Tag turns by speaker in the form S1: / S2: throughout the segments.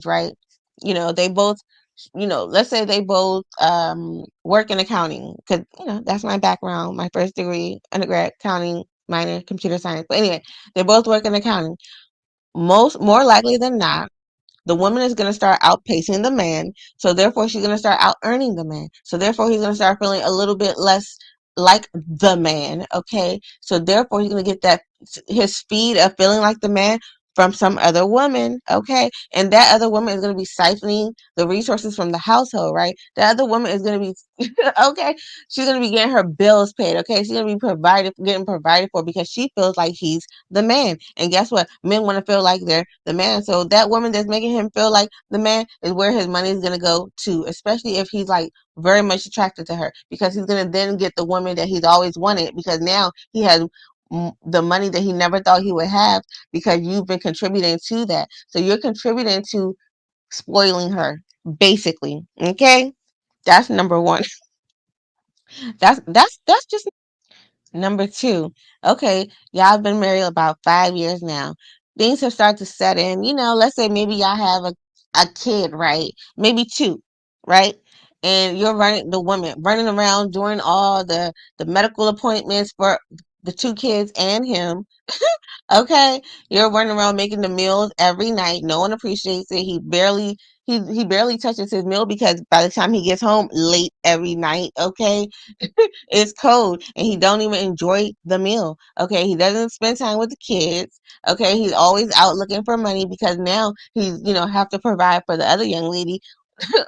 S1: right? They both, let's say they both work in accounting, because that's my background, my first degree, undergrad accounting, minor computer science. But anyway, they both work in accounting. More likely than not, the woman is going to start outpacing the man. So therefore, she's going to start out earning the man. So therefore, he's going to start feeling a little bit less like the man. Okay. So therefore, he's going to get his speed of feeling like the man from some other woman. Okay. And that other woman is going to be siphoning the resources from the household, right? That other woman is going to be, okay. She's going to be getting her bills paid. Okay. She's going to be getting provided for, because she feels like he's the man. And guess what? Men want to feel like they're the man. So that woman that's making him feel like the man is where his money is going to go to, especially if he's like very much attracted to her, because he's going to then get the woman that he's always wanted, because now he has the money that he never thought he would have, because you've been contributing to that. So you're contributing to spoiling her, basically. Okay? That's number one. That's just number two. Okay, y'all have been married about 5 years now. Things have started to set in. Let's say maybe y'all have a kid, right? Maybe two, right? And you're the woman running around doing all the medical appointments for the two kids and him. Okay, you're running around making the meals every night. No one appreciates it. He barely touches his meal, because by the time he gets home late every night, okay, it's cold, and he don't even enjoy the meal. Okay, he doesn't spend time with the kids. Okay, he's always out looking for money, because now he's have to provide for the other young lady.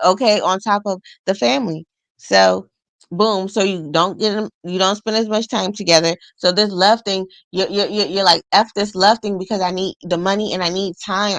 S1: Okay, on top of the family. So boom, so you don't spend as much time together. So this love thing, you're like, F this love thing, because I need the money and I need time.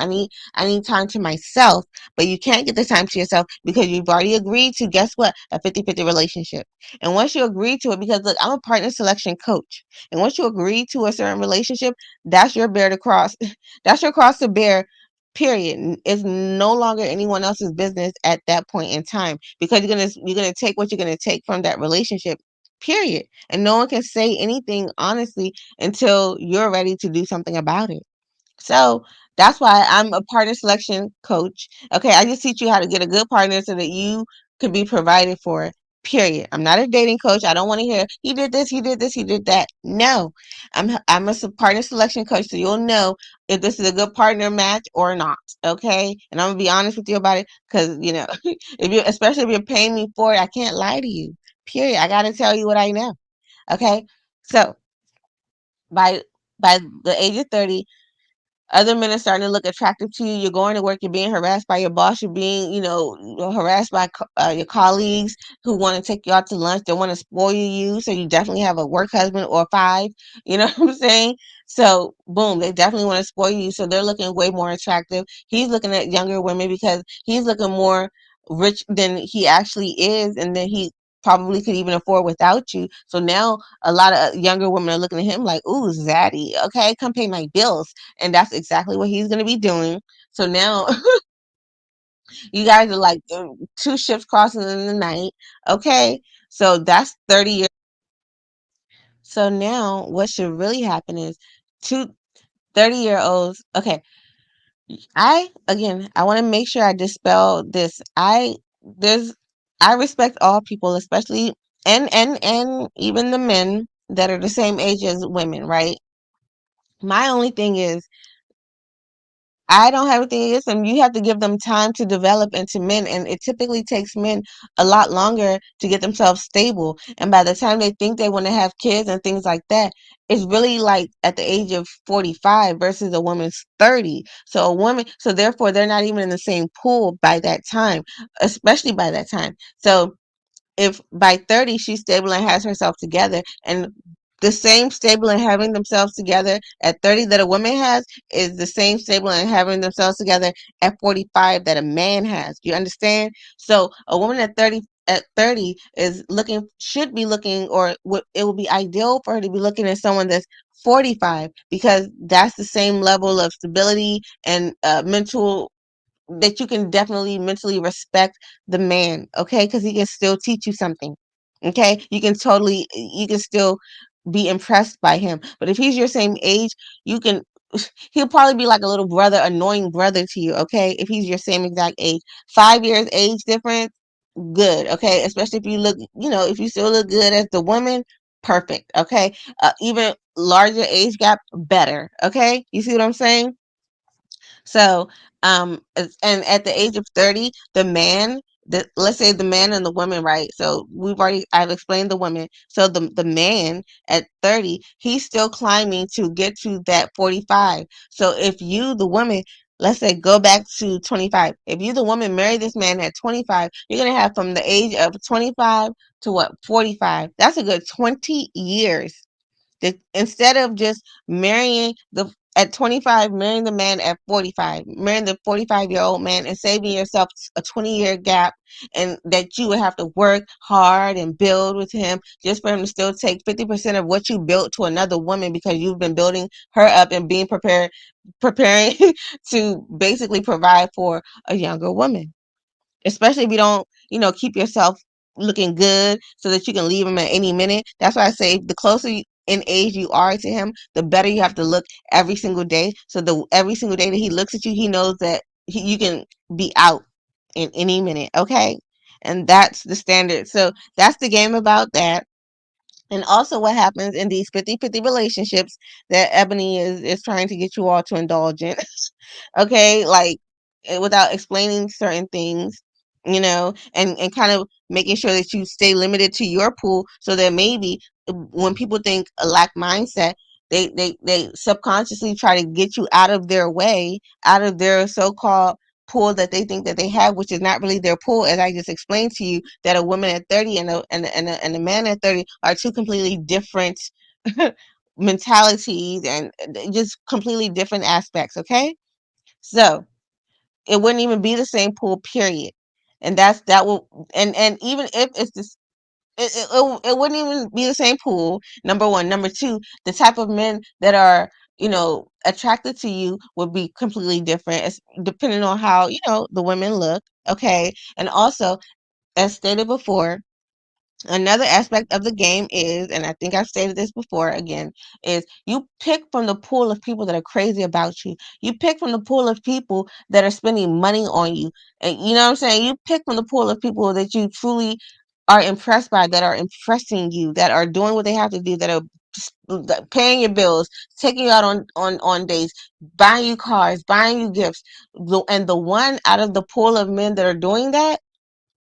S1: I need time to myself. But you can't get the time to yourself, because you've already agreed to, guess what, a 50-50 relationship. And once you agree to it, because look, I'm a partner selection coach, and once you agree to a certain relationship, that's your bear to cross. That's your cross to bear, period. It's no longer anyone else's business at that point in time, because you're gonna take what you're gonna take from that relationship, period. And no one can say anything honestly until you're ready to do something about it. So that's why I'm a partner selection coach. Okay, I just teach you how to get a good partner so that you could be provided for. Period. I'm not a dating coach. I don't want to hear he did this, he did this, he did that. No, I'm a partner selection coach, so you'll know if this is a good partner match or not. Okay, and I'm gonna be honest with you about it, because if you, especially if you're paying me for it, I can't lie to you. Period. I got to tell you what I know. Okay, so by by the age of 30, other men are starting to look attractive to you. You're going to work. You're being harassed by your boss. You're being, harassed by your colleagues who want to take you out to lunch. They want to spoil you. So you definitely have a work husband or five. You know what I'm saying? So boom, they definitely want to spoil you. So they're looking way more attractive. He's looking at younger women, because he's looking more rich than he actually is, and then he probably could even afford without you. So now a lot of younger women are looking at him like, ooh, zaddy, okay, come pay my bills. And that's exactly what he's going to be doing. So now you guys are like two ships crossing in the night. Okay. So that's 30 years. So now what should really happen is two 30-year-olds. Okay. I want to make sure I dispel this. There's, I respect all people, especially, and even the men that are the same age as women, right? My only thing is, I don't have anything against them. You have to give them time to develop into men, and it typically takes men a lot longer to get themselves stable. And by the time they think they want to have kids and things like that, it's really like at the age of 45 versus a woman's 30. So so therefore they're not even in the same pool by that time, especially by that time. So if by 30 she's stable and has herself together, and the same stable and having themselves together at 30 that a woman has is the same stable and having themselves together at 45 that a man has. You understand? So a woman at 30 is looking, should be looking, or it would be ideal for her to be looking at someone that's 45, because that's the same level of stability and mental, that you can definitely mentally respect the man, okay? Because he can still teach you something, okay? You can still be impressed by him. But if he's your same age, you can he'll probably be like a little brother, annoying brother to you, okay? If he's your same exact age. 5 years age difference, good, okay? Especially if you look, if you still look good as the woman, perfect, okay? Even larger age gap, better, okay? You see what I'm saying? So, and at the age of 30, the man, let's say the man and the woman, right? So I've explained the woman. So the man at 30, he's still climbing to get to that 45. So if you, the woman, let's say go back to 25. If you, the woman, marry this man at 25, you're going to have from the age of 25 to what, 45. That's a good 20 years instead of just marrying the at 25, marrying the man at 45, marrying the 45-year-old man and saving yourself a 20-year gap, and that you would have to work hard and build with him just for him to still take 50% of what you built to another woman because you've been building her up and being preparing to basically provide for a younger woman, especially if you don't, keep yourself looking good so that you can leave him at any minute. That's why I say the closer in age you are to him, the better you have to look every single day. So every single day that he looks at you, he knows that you can be out in any minute. Okay. And that's the standard. So that's the game about that. And also what happens in these 50-50 relationships that Ebony is trying to get you all to indulge in. Okay, like without explaining certain things, and kind of making sure that you stay limited to your pool so that maybe when people think a lack mindset, they subconsciously try to get you out of their way, out of their so-called pool that they think that they have, which is not really their pool, as I just explained to you, that a woman at 30 and a man at 30 are two completely different mentalities and just completely different aspects, okay? So it wouldn't even be the same pool, period. And that will, and even if it's this, it wouldn't even be the same pool. Number one. Number two, the type of men that are, attracted to you would be completely different, depending on how, the women look. Okay. And also, as stated before, another aspect of the game is, and I think I've stated this before again, is you pick from the pool of people that are crazy about you. You pick from the pool of people that are spending money on you. And you know what I'm saying? You pick from the pool of people that you truly are impressed by, that are impressing you, that are doing what they have to do, that are paying your bills, taking you out on dates, buying you cars, buying you gifts. And the one out of the pool of men that are doing that,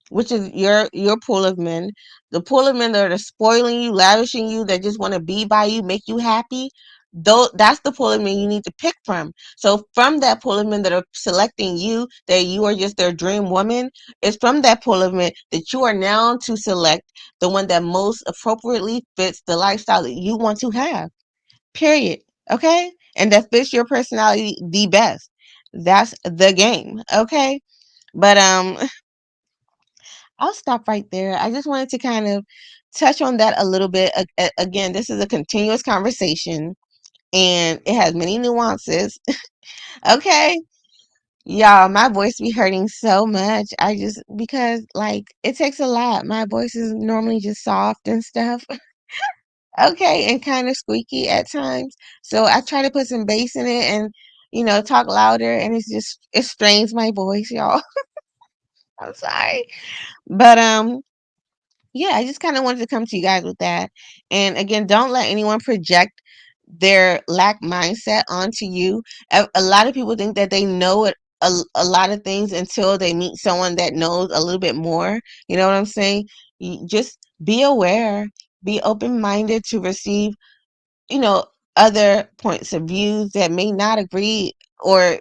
S1: which is your pool of men, the pool of men that are spoiling you, lavishing you, that just want to be by you, make you happy. Though that's the pool of men you need to pick from. So from that pool of men that are selecting you, that you are just their dream woman, it's from that pool of men that you are now to select the one that most appropriately fits the lifestyle that you want to have. Period. Okay? And that fits your personality the best. That's the game. Okay? But I'll stop right there. I just wanted to kind of touch on that a little bit. Again, this is a continuous conversation and it has many nuances. Okay. Y'all, my voice be hurting so much. Because like it takes a lot. My voice is normally just soft and stuff. Okay. And kind of squeaky at times. So I try to put some bass in it and, talk louder and it strains my voice, y'all. I'm sorry. But, yeah, I just kind of wanted to come to you guys with that. And again, don't let anyone project their lack mindset onto you. A lot of people think that they know it, a lot of things until they meet someone that knows a little bit more. You know what I'm saying? Just be aware, be open minded to receive, you know, other points of views that may not agree or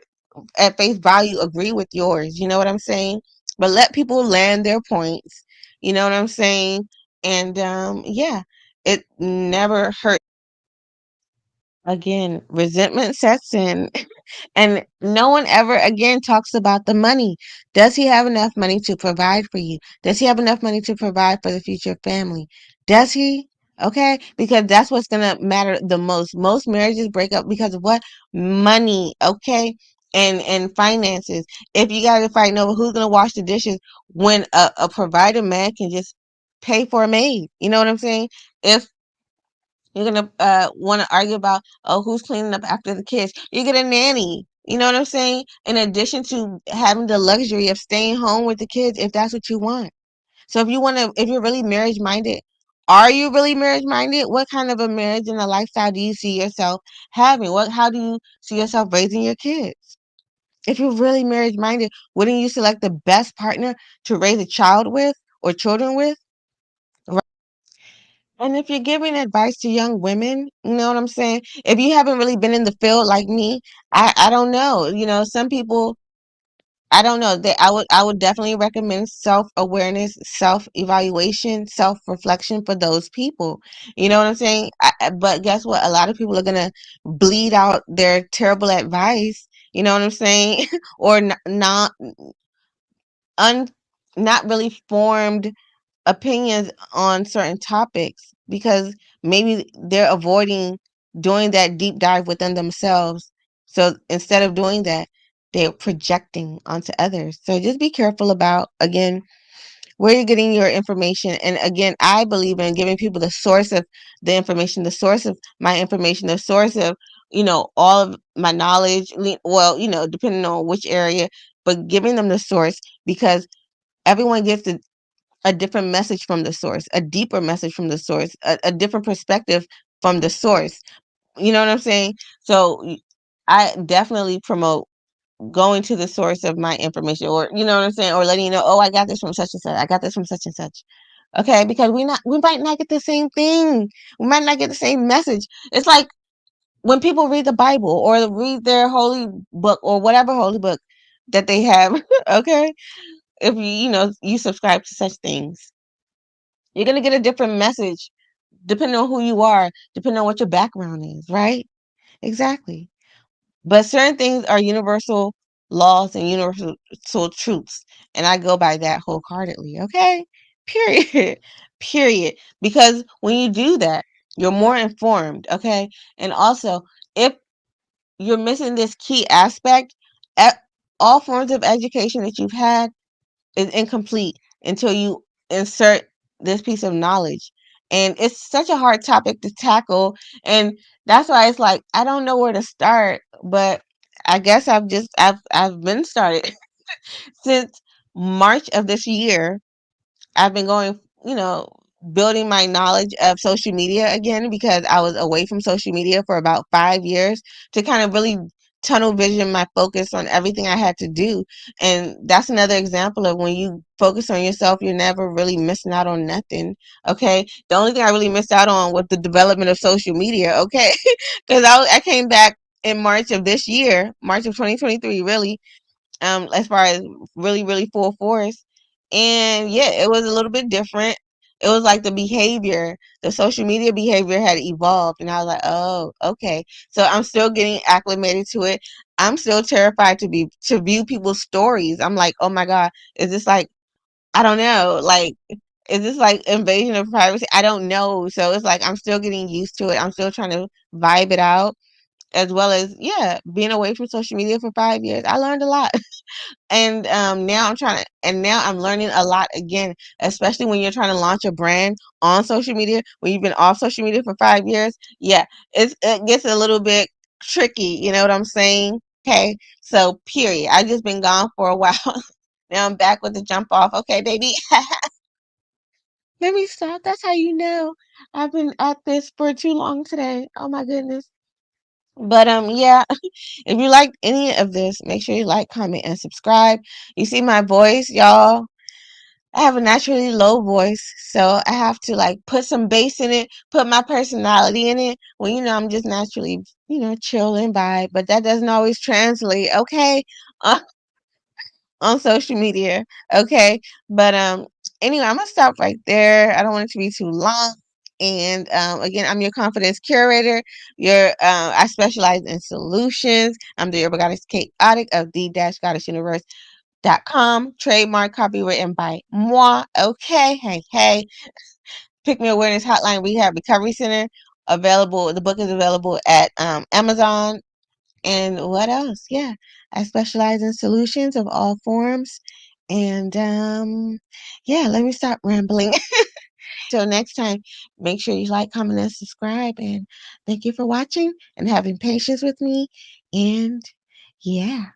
S1: at face value agree with yours. You know what I'm saying? But let people land their points. You know what I'm saying? And yeah, it never hurts. Again, resentment sets in. And no one ever again talks about the money. Does he have enough money to provide for you? Does he have enough money to provide for the future family? Does he? Okay? Because that's what's going to matter the most. Most marriages break up because of what? Money, okay? And finances. If you guys are fighting over who's going to wash the dishes when a provider man can just pay for a maid. You know what I'm saying? If You're gonna want to argue about, oh, who's cleaning up after the kids. You get a nanny. You know what I'm saying? In addition to having the luxury of staying home with the kids, if that's what you want. So if you're really marriage minded, are you really marriage minded? What kind of a marriage and a lifestyle do you see yourself having? How do you see yourself raising your kids? If you're really marriage minded, wouldn't you select the best partner to raise a child with or children with? Right. And if you're giving advice to young women, you know what I'm saying? If you haven't really been in the field like me, I don't know. Some people, I don't know. I would definitely recommend self-awareness, self-evaluation, self-reflection for those people. You know what I'm saying? But guess what? A lot of people are gonna bleed out their terrible advice. You know what I'm saying? Or un, not really formed opinions on certain topics because maybe they're avoiding doing that deep dive within themselves. So instead of doing that, they're projecting onto others. So just be careful about, again, where you're getting your information. And again, I believe in giving people the source of the information, the source of my information, the source of, all of my knowledge. Well, depending on which area, but giving them the source because everyone gets a different message from the source, a deeper message from the source, a different perspective from the source. You know what I'm saying? So I definitely promote going to the source of my information, or you know what I'm saying, or letting you know, oh, I got this from such and such. I got this from such and such. Okay, because we might not get the same thing. We might not get the same message. It's like when people read the Bible or read their holy book or whatever holy book that they have. Okay, if you subscribe to such things, you're going to get a different message depending on who you are, depending on what your background is, right? Exactly. But certain things are universal laws and universal truths. And I go by that wholeheartedly, okay? Period. Period. Because when you do that, you're more informed, okay? And also, if you're missing this key aspect, all forms of education that you've had is incomplete until you insert this piece of knowledge. And it's such a hard topic to tackle. And that's why it's like, I don't know where to start, but I guess I've been started since March of this year. I've been going, building my knowledge of social media again because I was away from social media for about 5 years to kind of really tunnel vision my focus on everything I had to do. And that's another example of when you focus on yourself, you're never really missing out on nothing. Okay. The only thing I really missed out on was the development of social media. Okay. Because I came back in March of this year, March of 2023, really, as far as really really full force. And yeah, it was a little bit different. It was like the social media behavior had evolved, and I was like, oh, okay. So I'm still getting acclimated to it. I'm still terrified to view people's stories. I'm like, oh my god, is this like, I don't know, like, is this like invasion of privacy? I don't know. So it's like I'm still getting used to it. I'm still trying to vibe it out, as well as, yeah, being away from social media for 5 years. I learned a lot. And now I'm learning a lot again, especially when you're trying to launch a brand on social media, when you've been off social media for 5 years. Yeah, it gets a little bit tricky. You know what I'm saying? Okay. So period. I just been gone for a while. Now I'm back with the jump off. Okay, baby. Let me stop. That's how you know I've been at this for too long today. Oh my goodness. But yeah, if you like any of this, make sure you like, comment, and subscribe. You see my voice, y'all. I have a naturally low voice, so I have to like put some bass in it, put my personality in it. Well, I'm just naturally, chill and vibe, but that doesn't always translate, okay, on, on social media, okay. But anyway, I'm gonna stop right there. I don't want it to be too long. And again, I'm your confidence curator. I specialize in solutions. I'm the Urban Goddess Chaotic of the-goddessuniverse.com. Trademark copywritten by moi. Okay, hey, hey. Pick Me Awareness Hotline Rehab Recovery Center. Available. The book is available at Amazon. And what else? Yeah, I specialize in solutions of all forms. And yeah, let me stop rambling. Till next time, make sure you like, comment, and subscribe. And thank you for watching and having patience with me. And yeah.